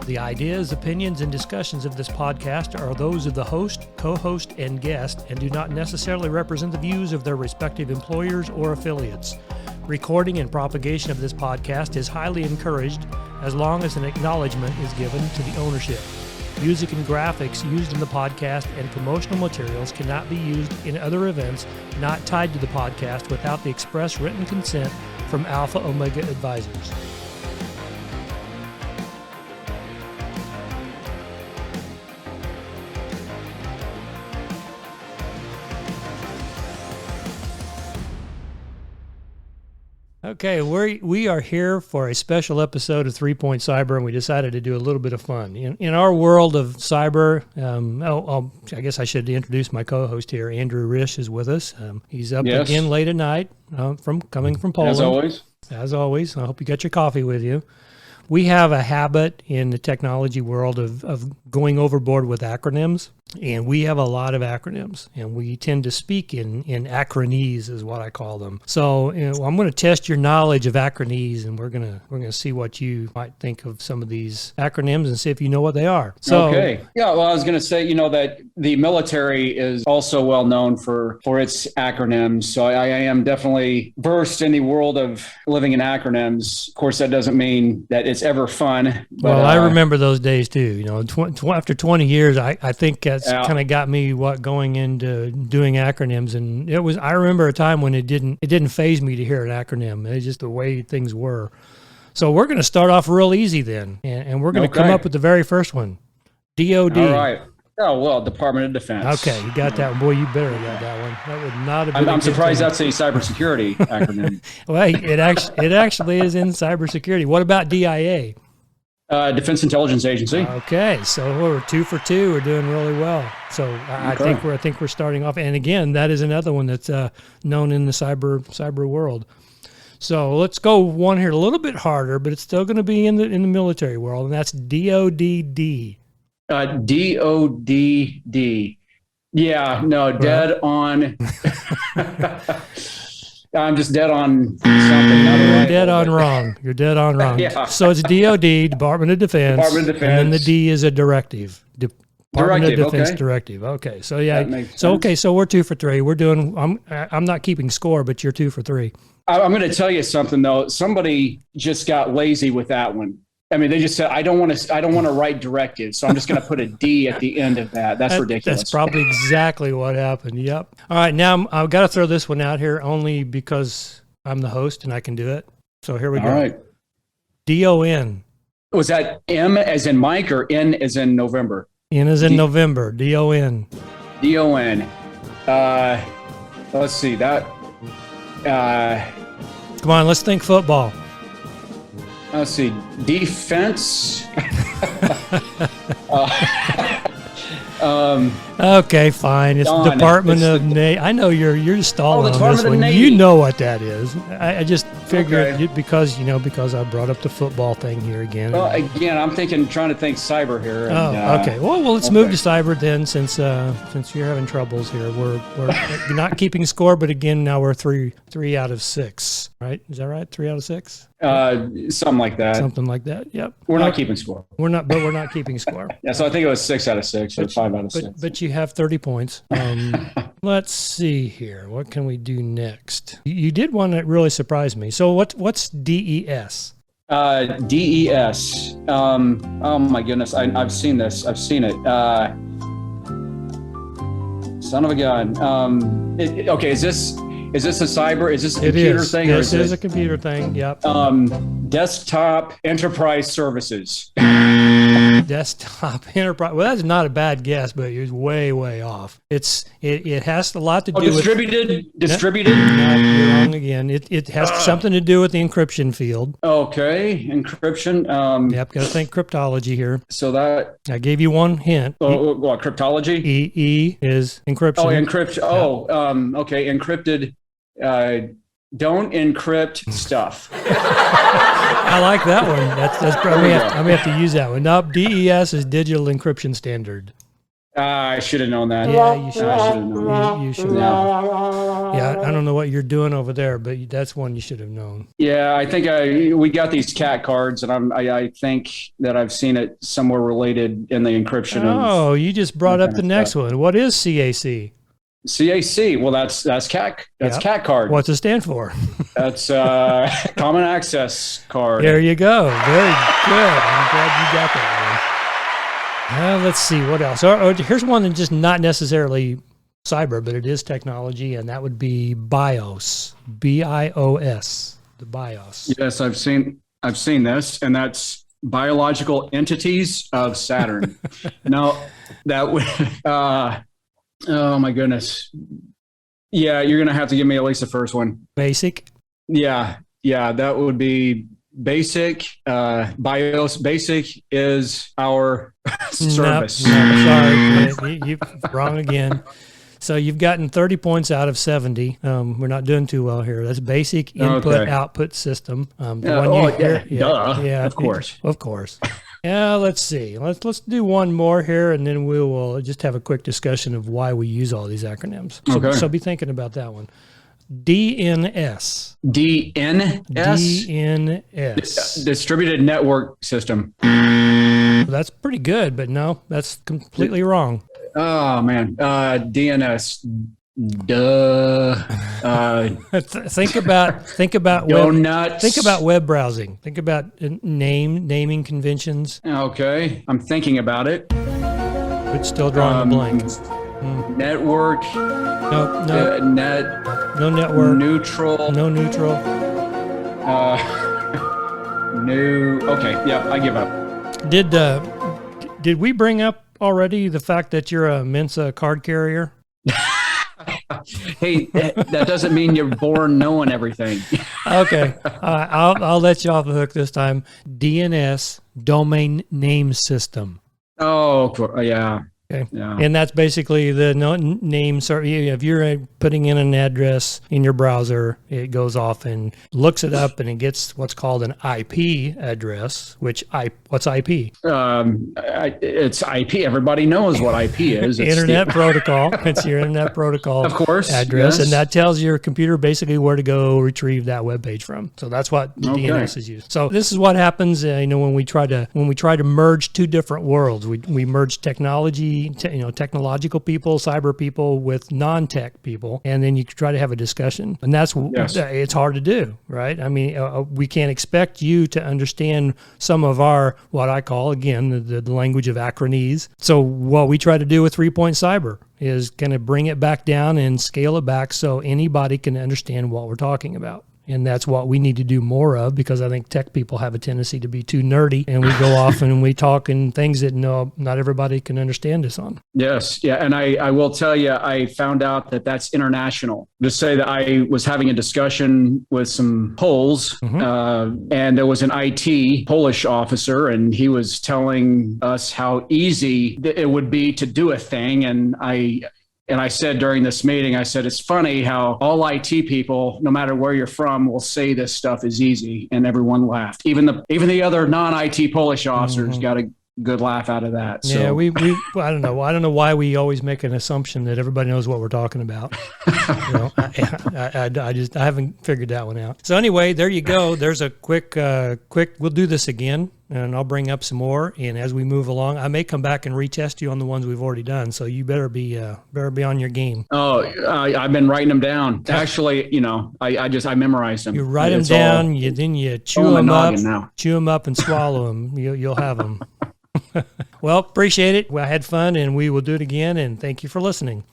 The ideas, opinions, and discussions of this podcast are those of the host, co-host, and guest, and do not necessarily represent the views of their respective employers or affiliates. Recording and propagation of this podcast is highly encouraged as long as an acknowledgement is given to the ownership. Music and graphics used in the podcast and promotional materials cannot be used in other events not tied to the podcast without the express written consent from Alpha Omega Advisors. Okay, we are here for a special episode of 3 Point Cyber, and we decided to do a little bit of fun. In our world of cyber, I guess I should introduce my co-host here. Andrew Risch is with us. He's up again late at night, coming from Poland. As always. I hope you got your coffee with you. We have a habit in the technology world of going overboard with acronyms, and we have a lot of acronyms, and we tend to speak in acronyese is what I call them. So I'm going to test your knowledge of acronyese, and we're going to see what you might think of some of these acronyms and see if you know what they are. So, okay. Yeah, well, I was going to say, that the military is also well known for its acronyms. So I am definitely versed in the world of living in acronyms. Of course, that doesn't mean that it's ever fun. But, well, I remember those days too. After 20 years, I think that's kind of got me going into doing acronyms. And I remember a time when it didn't faze me to hear an acronym. It's just the way things were. So we're going to start off real easy then, and we're going to come up with the very first one. DOD. All right. Oh, well, Department of Defense. Okay, you got that one. Boy, you better have got that one. That would not have been I'm surprised that's a cybersecurity acronym. Well, it actually is in cybersecurity. What about DIA? Defense Intelligence Agency. Okay, so we're 2 for 2. We're doing really well. So I think we're starting off. And again, that is another one that's known in the cyber world. So let's go one here a little bit harder, but it's still going to be in the military world, and that's DODD. DODD. Yeah, no, dead on. I'm just dead on something. You're dead on wrong. You're dead on wrong. Yeah. So it's DOD, Department of Defense. Department of Defense. And then the D is a directive. Department of Defense okay. Directive. Okay. So so we're 2 for 3. We're doing, I'm not keeping score, but you're 2 for 3. I'm going to tell you something though. Somebody just got lazy with that one. I mean, they just said, I don't want to write directives, so I'm just going to put a D at the end of that. That's ridiculous. That's probably exactly what happened. Yep. All right, now I've got to throw this one out here only because I'm the host and I can do it. So here we go. All right. DON. Was that M as in Mike or N as in November? N as in November. DON. DON. Let's see that. Come on, let's think football. Let's see, defense. Okay, fine. It's the Department of Navy. I know you're stalling on this one. You know what that is. I just figured because I brought up the football thing here again. Well, again, I'm trying to think cyber here. And, okay. Well, let's move to cyber then, since you're having troubles here. We're not keeping score, but again, now we're 3 out of 6. Right? Is that right? 3 out of 6. Something like that. Something like that. Yep. We're not keeping score. We're not keeping score. Yeah. So I think it was 6 out of 6 or 5 out of 6. But you have 30 points. Let's see here. What can we do next? You did one that really surprised me. So what's DES? DES. Oh my goodness. I've seen this. I've seen it. Son of a gun. Okay. Is this a cyber? Is this a computer thing? This is a computer thing. Yep. Desktop enterprise services. Desktop enterprise. Well, that's not a bad guess, but it's way off. It has a lot to do with distributed. No, you're wrong again. It has something to do with the encryption field. Okay, encryption. Yep, got to think cryptology here. So that I gave you one hint. What cryptology? E is encryption. Oh, encryption. Oh, okay, encrypted. Don't encrypt stuff. I like that one. That's probably I'm gonna have to use that one. Nope, DES is digital encryption standard. I should have known that. Yeah, you should. I should have known. You should. Yeah, I don't know what you're doing over there, but that's one you should have known. Yeah, I think we got these cat cards, and I think that I've seen it somewhere related in the encryption. Oh, you just brought up the next one. What is CAC? CAC. Well, that's cat. That's cat card. What's it stand for? That's common access card. There you go. Very good. I'm glad you got that one. Let's see what else. Here's one that's just not necessarily cyber, but it is technology, and that would be BIOS. BIOS. The BIOS. Yes, I've seen this, and that's biological entities of Saturn. No, that would. Oh my goodness. Yeah, you're gonna have to give me at least the first one. Basic. Yeah, that would be basic. BIOS. Basic is our service. No, sorry, you're wrong again. So you've gotten 30 points out of 70. We're not doing too well here. That's basic input-output system. Duh. Of course. Of course. Yeah, let's see. Let's do one more here, and then we will just have a quick discussion of why we use all these acronyms. So be thinking about that one. DNS. DNS. Distributed Network System. That's pretty good, but no, that's completely wrong. Oh man, DNS. Duh. Think about web browsing. Think about naming conventions. Okay, I'm thinking about it. But still drawing a blank. Network. No network. Neutral. No neutral. New. Okay, yeah, I give up. Did we bring up already the fact that you're a Mensa card carrier? Hey, that doesn't mean you're born knowing everything. Okay, I'll let you off the hook this time. DNS, domain name system. Oh, yeah. Okay. Yeah. And that's basically the name. If you're putting in an address in your browser, it goes off and looks it up, and it gets what's called an IP address. What's IP? It's IP. Everybody knows what IP is. It's Internet protocol. It's your Internet protocol, of course, address, yes. And that tells your computer basically where to go retrieve that web page from. So that's what the DNS is used. So this is what happens. When we try to merge two different worlds, we merge technology. Technological people, cyber people with non-tech people, and then you try to have a discussion, and it's hard to do, right? I mean, we can't expect you to understand some of our, what I call, again, the language of acronyms. So what we try to do with 3-Point Cyber is kind of bring it back down and scale it back so anybody can understand what we're talking about. And that's what we need to do more of, because I think tech people have a tendency to be too nerdy, and we go off and we talk in things that not everybody can understand us on. Yes. Yeah. And I will tell you, I found out that that's international. To say that I was having a discussion with some Poles, and there was an IT Polish officer, and he was telling us how easy it would be to do a thing. And I said during this meeting, I said, it's funny how all IT people, no matter where you're from, will say this stuff is easy. And everyone laughed. Even the other non-IT Polish officers got a good laugh out of that. So. Yeah, I don't know. I don't know why we always make an assumption that everybody knows what we're talking about. I haven't figured that one out. So anyway, there you go. There's a quick, we'll do this again, and I'll bring up some more. And as we move along, I may come back and retest you on the ones we've already done. So you better be on your game. Oh, I've been writing them down. Actually, I memorized them. You write them down, then you chew them up and swallow them. You'll have them. Well, appreciate it. I had fun, and we will do it again. And thank you for listening.